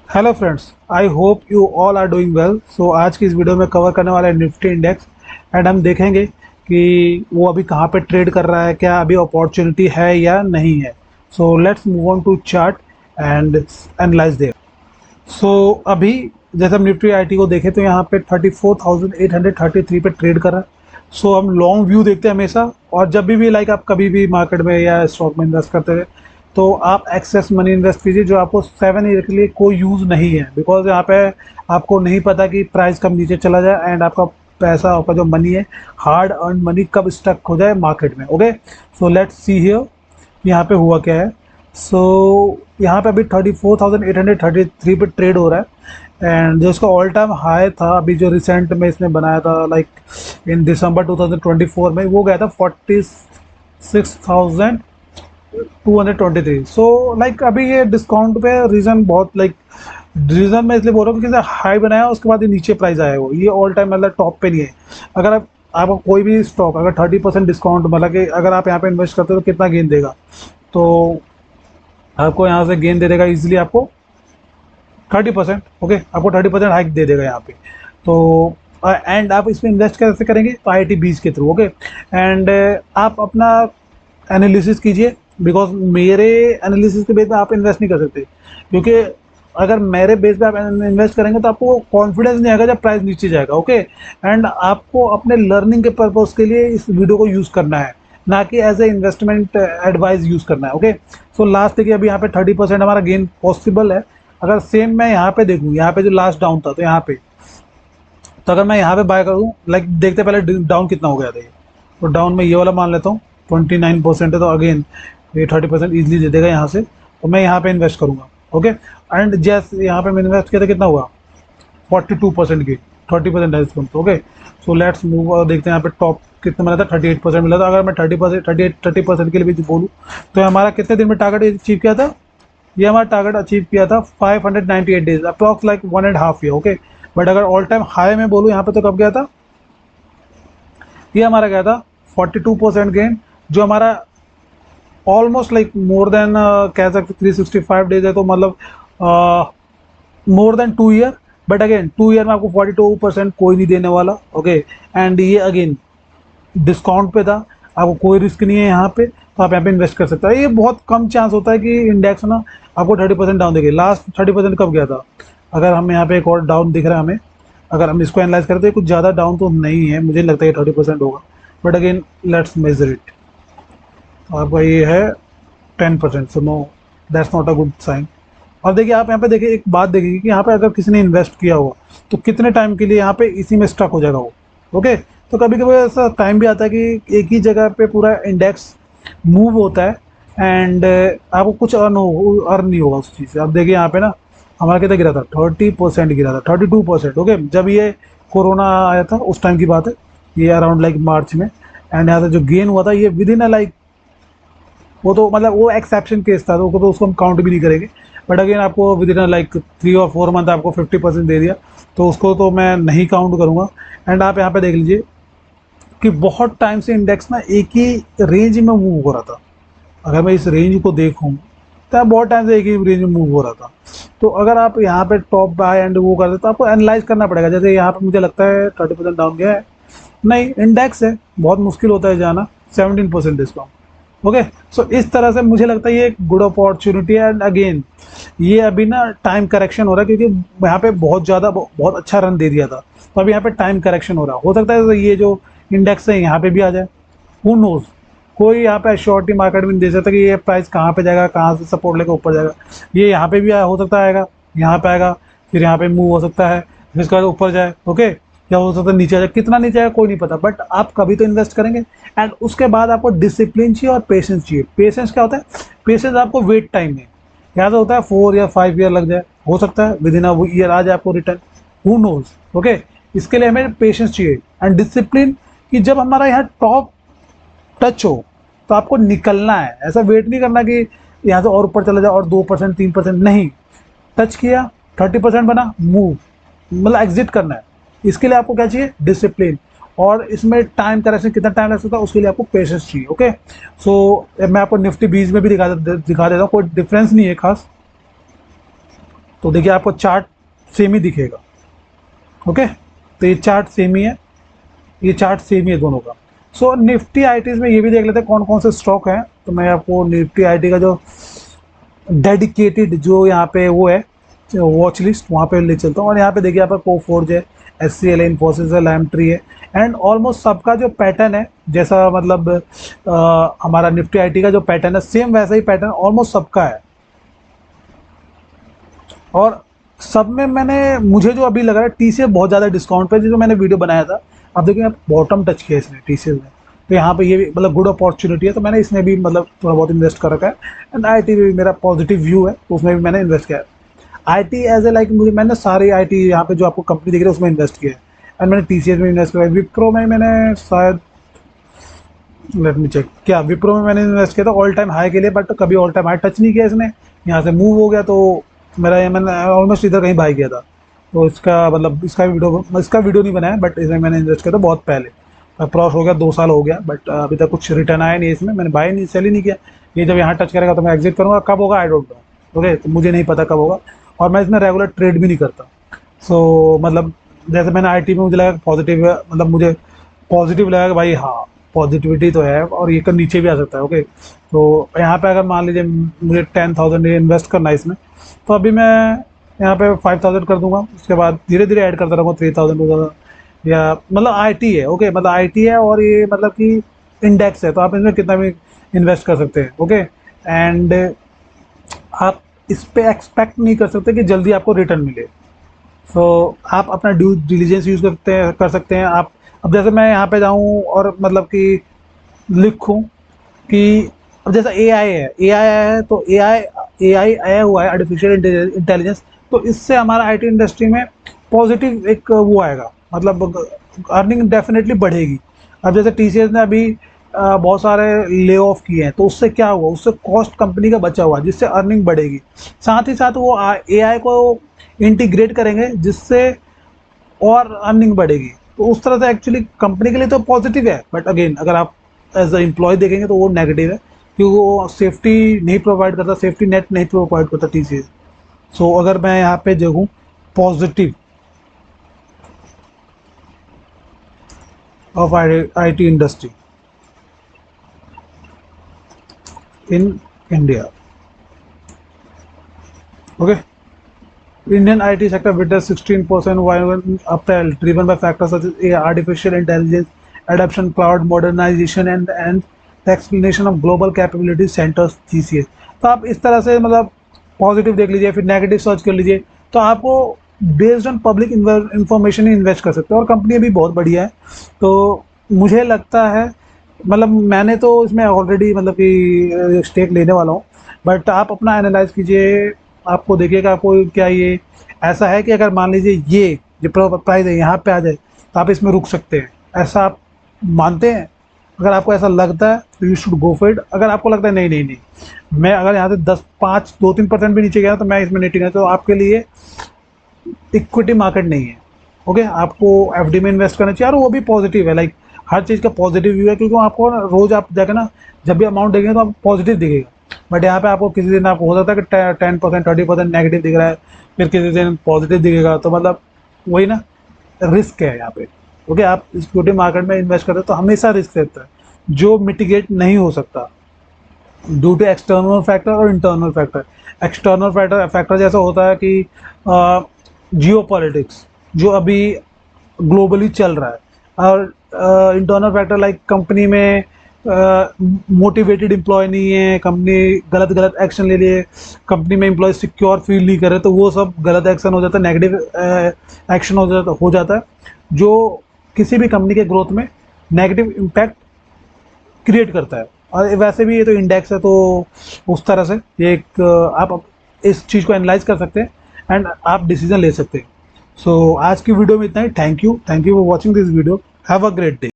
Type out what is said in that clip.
Hello friends, I hope you all are doing well. So आज की इस video में कवर करने वाला है निफ्टी इंडेक्स एंड हम देखेंगे कि वो अभी कहाँ पे ट्रेड कर रहा है, क्या अभी अपॉर्चुनिटी है या नहीं है। So let's move on to chart and analyse there. So अभी जैसे हम निफ्टी आईटी को देखें तो यहाँ पे 34,833 पे ट्रेड कर रहा है। सो हम लॉन्ग व्यू देखते हैं हमेशा, और जब भी लाइक आप कभी भी मार्केट में या स्टॉक में इन्वेस्ट करते हैं तो आप एक्सेस मनी इन्वेस्ट कीजिए जो आपको 7 ईयर के लिए कोई यूज़ नहीं है, बिकॉज यहाँ पे आपको नहीं पता कि प्राइस कब नीचे चला जाए एंड आपका पैसा, आपका जो मनी है, हार्ड अर्न मनी कब स्टक हो जाए मार्केट में। Okay, so let's see here यहाँ पे हुआ क्या है। सो यहाँ पे अभी 34,833 पे ट्रेड हो रहा है एंड जो इसका ऑल टाइम हाई था अभी जो रिसेंट में इसने बनाया था लाइक इन दिसंबर 2024 में, वो गया था 46,223। सो लाइक अभी ये डिस्काउंट पे रीज़न बहुत लाइक रीज़न मैं इसलिए बोल रहा हूँ क्योंकि हाई बनाया उसके बाद ये नीचे प्राइस आया हो, ये ऑल टाइम मतलब टॉप पे नहीं है। अगर आप आपको कोई भी स्टॉक अगर 30% डिस्काउंट मतलब कि अगर आप यहाँ पे इन्वेस्ट करते हो तो कितना गेन देगा, तो आपको यहाँ से गेन दे देगा इजीली आपको 30%। ओके, आपको 30% हाइक दे देगा यहाँ पे। तो एंड आप इसमें इन्वेस्ट कैसे करेंगे, तो आई टी बीज के थ्रू। ओके, एंड आप अपना एनालिसिस कीजिए, बिकॉज मेरे एनालिसिस के बेस पे आप इन्वेस्ट नहीं कर सकते, क्योंकि अगर मेरे बेस पे आप इन्वेस्ट करेंगे तो आपको कॉन्फिडेंस नहीं आएगा जब प्राइस नीचे जाएगा। ओके, एंड आपको अपने लर्निंग के पर्पज़ के लिए इस वीडियो को यूज़ करना है, ना कि as a investment advice use करना है। ओके, सो लास्ट देखिए अभी यहाँ पे 30% हमारा गेन पॉसिबल है। अगर सेम मैं यहाँ पे देखूँ, यहाँ पे जो लास्ट डाउन था तो यहाँ पे, तो अगर मैं यहाँ पे बाय करूँ लाइक देखते पहले डाउन कितना हो गया था ये, तो डाउन में ये वाला मान लेता हूँ 29% है, तो अगेन ये 30% ईजिली दे देगा यहाँ से, तो मैं यहाँ पे इन्वेस्ट करूँगा। ओके, एंड जैसे यहाँ पे मैंने इन्वेस्ट किया था कितना हुआ 42% की 30% discount. Okay, so let's move और देखते हैं यहाँ पे टॉप कितना मिला था, 38% मिला था। अगर मैं 30% के लिए भी बोलूँ तो हमारा कितने दिन में टारगेट अचीव किया था, ये हमारा टारगेट अचीव किया था 598 days, approx like 1.5 year. Okay, but अगर ऑल टाइम हाई में बोलूँ यहाँ पे तो कब गया था, ये हमारा गया था 42% गेन, जो हमारा ऑलमोस्ट लाइक मोर देन कह सकते 365 डेज है, तो मतलब more than 2 year. But again 2 year में आपको 42% कोई नहीं देने वाला। ओके, एंड ये अगेन डिस्काउंट पे था, आपको कोई रिस्क नहीं है यहाँ पे, तो आप यहाँ पे इन्वेस्ट कर सकते हैं। ये बहुत कम चांस होता है कि इंडेक्स ना आपको 30% डाउन देगी। लास्ट 30% कब गया था, अगर हम यहाँ पे एक और डाउन दिख रहा है हमें, अगर हम इसको एनालाइज करते हैं कुछ ज़्यादा डाउन तो नहीं है, मुझे लगता है 30% होगा, but again let's measure it. आपका ये है 10%, so no, that's not a good sign. और देखिए आप यहाँ पे देखिए एक बात देखिए कि यहाँ पे अगर किसी ने इन्वेस्ट किया हुआ तो कितने टाइम के लिए यहाँ पे इसी में स्टक हो जाएगा वो। ओके, तो कभी कभी ऐसा टाइम भी आता है कि एक ही जगह पे पूरा इंडेक्स मूव होता है एंड आपको कुछ अर्न नहीं होगा उस चीज़ से। अब देखिए यहाँ पे ना हमारा कितना गिरा था, 30% गिरा था, 32%। ओके, जब ये कोरोना आया था उस टाइम की बात है, ये अराउंड लाइक मार्च में। एंड यहाँ से जो गेन हुआ था ये विद इन लाइक, वो तो मतलब वो एक्सेप्शन केस था, तो उसको हम काउंट भी नहीं करेंगे। बट अगेन आपको विद इन लाइक 3 और 4 मंथ आपको 50% दे दिया, तो उसको तो मैं नहीं काउंट करूँगा। एंड आप यहाँ पे देख लीजिए कि बहुत टाइम से इंडेक्स ना एक ही रेंज में मूव हो रहा था। अगर मैं इस रेंज को देखूँ तो बहुत टाइम से एक ही रेंज में मूव हो रहा था। तो अगर आप यहाँ पे टॉप बाय एंड वो करते तो आपको एनालाइज करना पड़ेगा। जैसे यहाँ पे मुझे लगता है 30% डाउन गया है, नहीं इंडेक्स है, बहुत मुश्किल होता है जाना, 17% डिस्काउंट। ओके, सो इस तरह से मुझे लगता है ये एक गुड अपॉर्चुनिटी है। एंड अगेन ये अभी ना टाइम करेक्शन हो रहा है, क्योंकि यहाँ पे बहुत ज़्यादा बहुत अच्छा रन दे दिया था, तो अभी यहाँ पे टाइम करेक्शन हो रहा है। हो सकता है ये जो इंडेक्स है यहाँ पे भी आ जाए, हु नोज, कोई यहाँ पे एश्योरिटी मार्केट में नहीं दे सकता कि ये प्राइस कहाँ पे जाएगा, कहाँ से सपोर्ट लेकर ऊपर जाएगा। ये यहाँ पे भी हो सकता है आएगा, यहाँ पे आएगा, फिर यहाँ पे मूव हो सकता है, फिर इसके बाद ऊपर जाए। ओके, या हो सकता है नीचे आ जाए, कितना नीचे आएगा कोई नहीं पता, बट आप कभी तो इन्वेस्ट करेंगे। एंड उसके बाद आपको डिसिप्लिन चाहिए और पेशेंस चाहिए। पेशेंस क्या होता है, पेशेंस आपको वेट टाइम में, यहाँ से होता है 4 या 5 ईयर लग जाए, हो सकता है विद इन अ ईयर आ जाए आपको रिटर्न, हु नोज। ओके, इसके लिए हमें पेशेंस चाहिए एंड डिसिप्लिन, कि जब हमारा यहाँ टॉप टच हो तो आपको निकलना है, ऐसा वेट नहीं करना कि यहाँ से और ऊपर चला जाए और 2% 3%, नहीं, टच किया 30% बना, मूव, मतलब एग्जिट करना है। इसके लिए आपको क्या चाहिए, डिसिप्लिन, और इसमें टाइम करेक्शन कितना टाइम लग सकता है उसके लिए आपको पेशेंस चाहिए। ओके, सो मैं आपको निफ्टी 20 में भी दिखा देता हूँ, कोई डिफरेंस नहीं है खास। तो देखिए आपको चार्ट सेम ही दिखेगा। ओके, तो ये चार्ट सेम ही है, ये चार्ट सेम ही है दोनों का। सो निफ्टी आईटीज में ये भी देख लेते हैं कौन कौन से स्टॉक हैं। तो मैं आपको निफ्टी आईटी का जो डेडिकेटेड जो यहाँ पे वो है वॉच लिस्ट, वहाँ पे ले चलता हूँ। और यहाँ पे देखिए यहाँ पर कोफोर्ज है, SCL है, इन्फोसिस है, लैमट्री है, एंड ऑलमोस्ट सबका जो पैटर्न है, जैसा मतलब हमारा निफ्टी आईटी का जो पैटर्न है सेम वैसा ही पैटर्न ऑलमोस्ट सबका है। और सब में मैंने, मुझे जो अभी लग रहा है TCS बहुत ज़्यादा डिस्काउंट पे, जो मैंने वीडियो बनाया था, अब देखिए बॉटम टच किया इसने TCS ने, तो यहाँ पे ये भी मतलब गुड अपॉर्चुनिटी है, तो मैंने इसमें भी मतलब थोड़ा बहुत इन्वेस्ट कर रखा है। एंड IT में भी मेरा पॉजिटिव व्यू है, तो उसमें भी मैंने इन्वेस्ट किया है। IT एज ए लाइक मैंने सारे IT यहाँ पे जो आपको कंपनी दिख रही है उसमें इन्वेस्ट किया है। एंड मैंने TCS में इन्वेस्ट किया है, विप्रो में मैंने शायद, लेट मी चेक, क्या विप्रो में मैंने इन्वेस्ट किया था ऑल टाइम हाई के लिए, बट कभी ऑल टाइम हाई टच नहीं किया इसने, यहाँ से मूव हो गया, तो मेरा ये मैंने ऑलमोस्ट इधर कहीं बाई किया था। तो इसका मतलब इसका वीडियो नहीं बनाया, बट इसमें मैंने इन्वेस्ट किया था बहुत पहले, अप्रॉक्स हो गया 2 साल हो गया, बट अभी तक कुछ रिटर्न आया नहीं इसमें, मैंने बाई नहीं, सेल ही नहीं किया। ये जब यहाँ टच करेगा तो मैं एग्जिट करूँगा, कब होगा आई डोंट नो। ओके, तो मुझे नहीं पता कब होगा, और मैं इसमें रेगुलर ट्रेड भी नहीं करता। सो मतलब जैसे मैंने IT में मुझे लगा पॉजिटिव, मतलब मुझे पॉजिटिव लगा कि भाई हाँ पॉजिटिविटी तो है, और ये कर नीचे भी आ सकता है। ओके, तो यहाँ पे अगर मान लीजिए मुझे 10,000 इन्वेस्ट करना है इसमें, तो अभी मैं यहाँ पे 5,000 कर दूंगा, उसके बाद धीरे धीरे ऐड करता रहूँगा 3,000 2,000, या मतलब IT है। ओके, मतलब IT है, और ये मतलब कि इंडेक्स है, तो आप इसमें कितना भी इन्वेस्ट कर सकते हैं। ओके, एंड आप इस पे एक्सपेक्ट नहीं कर सकते कि जल्दी आपको रिटर्न मिले। सो आप अपना ड्यू डिलीजेंस यूज़ कर सकते हैं आप। अब जैसे मैं यहाँ पे जाऊँ और मतलब कि लिखूँ कि अब जैसा AI है, तो AI आया हुआ है, आर्टिफिशियल इंटेलिजेंस, तो इससे हमारा IT इंडस्ट्री में पॉजिटिव एक वो आएगा, मतलब अर्निंग डेफिनेटली बढ़ेगी। अब जैसे TCS ने अभी बहुत सारे ले ऑफ किए हैं, तो उससे क्या हुआ, उससे कॉस्ट कंपनी का बचा हुआ, जिससे अर्निंग बढ़ेगी। साथ ही साथ वो AI को इंटीग्रेट करेंगे, जिससे और अर्निंग बढ़ेगी। तो उस तरह से एक्चुअली कंपनी के लिए तो पॉजिटिव है, बट अगेन अगर आप एज अ एम्प्लॉय देखेंगे तो वो नेगेटिव है, क्योंकि वो सेफ्टी नहीं प्रोवाइड करता, सेफ्टी नेट नहीं प्रोवाइड करता TCS। सो अगर मैं यहाँ पे देखूँ positive of IT industry in India. Okay, Indian IT sector witnessed 16% YoY upside, driven by factors such as artificial intelligence, adoption, cloud modernization, and the explanation of global capability centers GCS। तो आप इस तरह से मतलब positive देख लीजिए, फिर negative search कर लीजिए, तो आपको based on public information he invest कर सकते हो। और कंपनी भी बहुत बढ़िया है, तो मुझे लगता है, मतलब मैंने तो इसमें ऑलरेडी मतलब कि स्टेक लेने वाला हूँ, बट आप अपना एनालाइज कीजिए, आपको देखिएगा आपको क्या ये ऐसा है कि अगर मान लीजिए ये जो प्राइस है यहाँ पे आ जाए तो आप इसमें रुक सकते हैं, ऐसा आप मानते हैं? अगर आपको ऐसा लगता है तो you should go for it. अगर आपको लगता है नहीं नहीं नहीं, मैं अगर यहाँ से 2-3% भी नीचे गया तो मैं इसमें नहीं टिका, तो आपके लिए इक्विटी मार्केट नहीं है। ओके, आपको FD में इन्वेस्ट करना चाहिए, और वो भी पॉजिटिव है, लाइक हर चीज़ का पॉजिटिव व्यू है, क्योंकि आपको रोज़ आप जाकर ना जब भी अमाउंट देखेंगे तो आपको पॉजिटिव दिखेगा। बट यहाँ पे आपको किसी दिन आपको हो सकता है कि 10% 30% नेगेटिव दिख रहा है, फिर किसी दिन पॉजिटिव दिखेगा, तो मतलब वही ना, रिस्क है यहाँ पे। ओके, आप इक्विटी मार्केट में इन्वेस्ट करते हो तो हमेशा रिस्क रहता है, जो मिटिगेट नहीं हो सकता ड्यू टू एक्सटर्नल फैक्टर और इंटरनल फैक्टर। एक्सटर्नल फैक्टर जैसा होता है कि जियो पॉलिटिक्स जो अभी ग्लोबली चल रहा है, और इंटरनल फैक्टर लाइक कंपनी में मोटिवेटेड एम्प्लॉय नहीं है, कंपनी गलत एक्शन ले लिए, कंपनी में एम्प्लॉय सिक्योर फील नहीं करे, तो वो सब गलत एक्शन हो जाता है, नेगेटिव एक्शन हो जाता है, जो किसी भी कंपनी के ग्रोथ में नेगेटिव इम्पैक्ट क्रिएट करता है। और वैसे भी ये तो इंडेक्स है, तो उस तरह से ये एक आप इस चीज़ को एनालाइज कर सकते हैं एंड आप डिसीजन ले सकते हैं। सो आज की वीडियो में इतना ही। Thank you for watching this video. Have a great day.